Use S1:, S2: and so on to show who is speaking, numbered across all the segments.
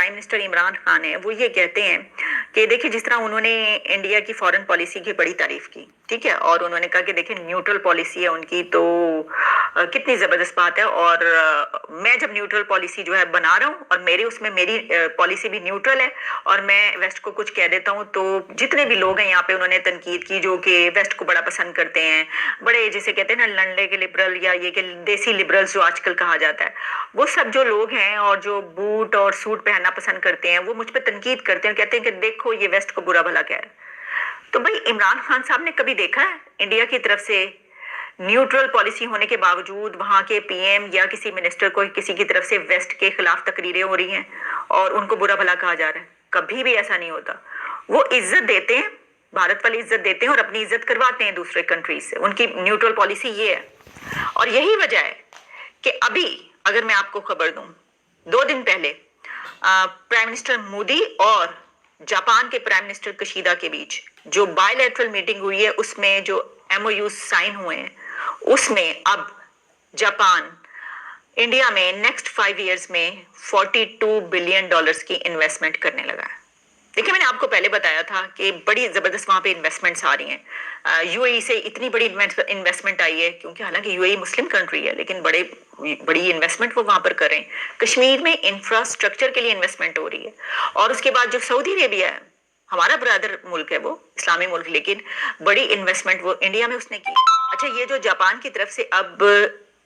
S1: Prime minister Imran Khan ہیں وہ یہ کہتے ہیں کہ دیکھیں جس طرح انہوں نے انڈیا کی فورن پالیسی کی بڑی تعریف کی، ٹھیک ہے، اور انہوں نے کہا کہ دیکھیں نیوٹرل پالیسی ہے ان کی، تو کتنی زبردست بات ہے، اور میں جب نیوٹرل پالیسی جو ہے بنا رہا ہوں اور میری پالیسی بھی نیوٹرل ہے اور میں ویسٹ کو کچھ کہہ دیتا ہوں، تو جتنے بھی لوگ ہیں یہاں پہ انہوں نے تنقید کی جو کہ ویسٹ کو بڑا پسند کرتے ہیں، بڑے جسے کہتے ہیں نا لنڈے کے لبرل یا یہ کہ دیسی لبرلز جو آج کل کہا جاتا ہے، وہ سب جو لوگ ہیں اور جو بوٹ اور سوٹ پہننا پسند کرتے ہیں وہ مجھ پہ تنقید کرتے ہیں، کہتے ہیں کہ دیکھو یہ ویسٹ کو برا بھلا کہہ رہا ہے۔ تو بھائی عمران خان صاحب نے کبھی دیکھا ہے انڈیا کی طرف سے نیوٹرل پالیسی ہونے کے باوجود وہاں کے پی ایم یا کسی منسٹر کو کسی کی طرف سے ویسٹ کے خلاف تقریریں ہو رہی ہیں اور ان کو برا بھلا کہا جا رہا ہے؟ کبھی بھی ایسا نہیں ہوتا۔ وہ عزت دیتے ہیں، بھارت والی عزت دیتے ہیں اور اپنی عزت کرواتے ہیں دوسرے کنٹریز سے، ان کی نیوٹرل پالیسی یہ ہے۔ اور یہی وجہ ہے کہ ابھی اگر میں آپ کو خبر دوں، 2 دن پہلے پرائم منسٹر مودی اور جاپان کے پرائم منسٹر کشیدا کے بیچ جو بائی لیٹرل میٹنگ ہوئی ہے، اس میں جو ایم او یو سائن ہوئے ہیں، اس میں اب جاپان انڈیا میں نیکسٹ 5 ایئرز میں $42 بلین کی انویسٹمنٹ کرنے لگا ہے۔ دیکھیں میں نے آپ کو پہلے بتایا تھا کہ بڑی زبردست وہاں پہ انویسٹمنٹس آ رہی ہیں، یو اے ای سے اتنی بڑی انویسٹمنٹ آئی ہے، کیونکہ حالانکہ you a E Muslim country ہے لیکن بڑی انویسٹمنٹ وہ وہاں پر کر رہے ہیں۔ کشمیر میں انفراسٹرکچر کے لیے انویسٹمنٹ ہو رہی ہے، اور اس کے بعد جو سعودی عربیہ ہے ہمارا برادر ملک ہے، وہ اسلامی ملک، لیکن بڑی انویسٹمنٹ وہ انڈیا میں اس نے کی۔ اچھا، یہ جو جاپان کی طرف سے اب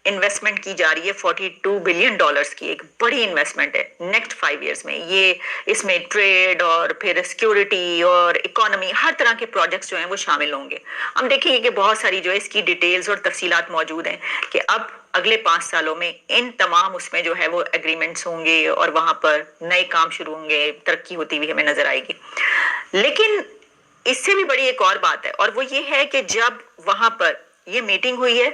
S1: انویسٹمنٹ کی جا رہی ہے $42 بلین کی، ایک بڑی انویسٹمنٹ ہے نیکسٹ 5 ایئرز میں، یہ اس میں ٹریڈ اور پھر سیکیورٹی اور اکانومی ہر طرح کے پروجیکٹس جو ہیں وہ شامل ہوں گے۔ ہم دیکھیں گے کہ بہت ساری جو ہے اس کی ڈیٹیلز اور تفصیلات موجود ہیں کہ اب اگلے 5 سالوں میں ان تمام اس میں جو ہے وہ ایگریمنٹس ہوں گے اور وہاں پر نئے کام شروع ہوں گے، ترقی ہوتی ہوئی ہمیں نظر آئے گی۔ لیکن اس سے بھی بڑی ایک اور بات ہے، اور وہ یہ ہے کہ جب وہاں پر یہ میٹنگ ہوئی ہے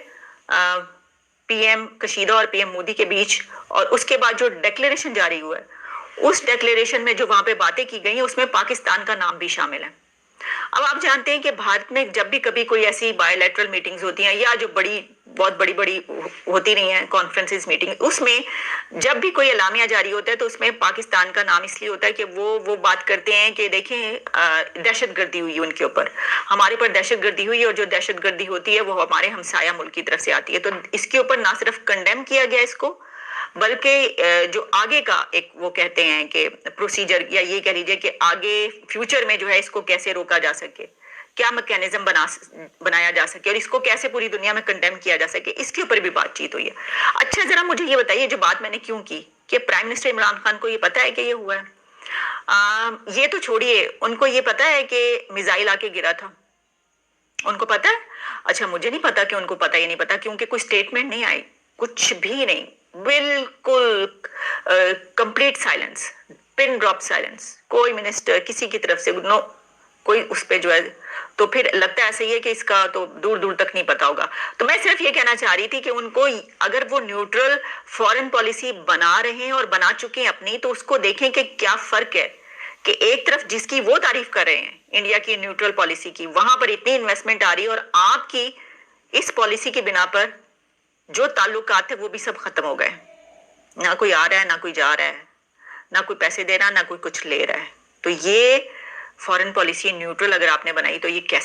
S1: پی ایم کشیدہ اور پی ایم مودی کے بیچ، اور اس کے بعد جو ڈیکلیریشن جاری ہوا ہے، اس ڈیکلیریشن میں جو وہاں پہ باتیں کی گئی ہیں اس میں پاکستان کا نام بھی شامل ہے۔ اب آپ جانتے ہیں کہ بھارت میں جب بھی کبھی کوئی ایسی بائی لیٹرل میٹنگز ہوتی ہیں یا جو بہت بڑی ہوتی رہی ہیں کانفرنسز میٹنگ، اس میں جب بھی کوئی اعلامیہ جاری ہوتا ہے تو اس میں پاکستان کا نام اس لیے ہوتا ہے کہ وہ بات کرتے ہیں کہ دیکھیں دہشت گردی ہوئی ان کے اوپر، ہمارے پر دہشت گردی ہوئی، اور جو دہشت گردی ہوتی ہے وہ ہمارے ہمسایہ ملک کی طرف سے آتی ہے، تو اس کے اوپر نہ صرف کنڈیم کیا گیا اس کو، بلکہ جو آگے کا ایک وہ کہتے ہیں کہ پروسیجر، یا یہ کہہ لیجئے کہ آگے فیوچر میں جو ہے اس کو کیسے روکا جا سکے، کیا میکینزم بنایا جا سکے، اور اس کو کیسے پوری دنیا میں کنڈیم کیا جا سکے، اس کے اوپر بھی بات چیت ہوئی ہے۔ اچھا ذرا مجھے یہ بتائیے، جو بات میں نے کیوں کی کہ پرائم منسٹر عمران خان کو یہ پتا ہے کہ یہ ہوا ہے؟ یہ تو چھوڑیے، ان کو یہ پتا ہے کہ میزائل آ کے گرا تھا، ان کو پتا ہے؟ اچھا مجھے نہیں پتا کہ ان کو پتا یا نہیں پتا، کیونکہ کوئی سٹیٹمنٹ نہیں آئی، کچھ بھی نہیں، بالکل complete silence, pin drop silence, کوئی منسٹر کسی کی طرف سے نو، کوئی اس پہ جو ہے، تو پھر لگتا ہے ایسا ہی ہے کہ اس کا تو دور دور تک نہیں پتا ہوگا۔ تو میں صرف یہ کہنا چاہ رہی تھی کہ ان کو اگر وہ نیوٹرل فورن پالیسی بنا رہے ہیں اور بنا چکے ہیں اپنی، تو اس کو دیکھیں کہ کیا فرق ہے کہ ایک طرف جس کی وہ تعریف کر رہے ہیں انڈیا کی نیوٹرل پالیسی کی، وہاں پر اتنی انویسٹمنٹ آ رہی ہے، اور آپ کی اس پالیسی کی بنا پر جو تعلقات ہیں وہ بھی سب ختم ہو گئے، نہ کوئی آ رہا ہے نہ کوئی جا رہا ہے، نہ کوئی پیسے دے رہا ہے نہ کوئی کچھ لے رہا ہے۔ تو یہ فورن پالیسی نیوٹرل اگر آپ نے بنائی تو یہ کیسی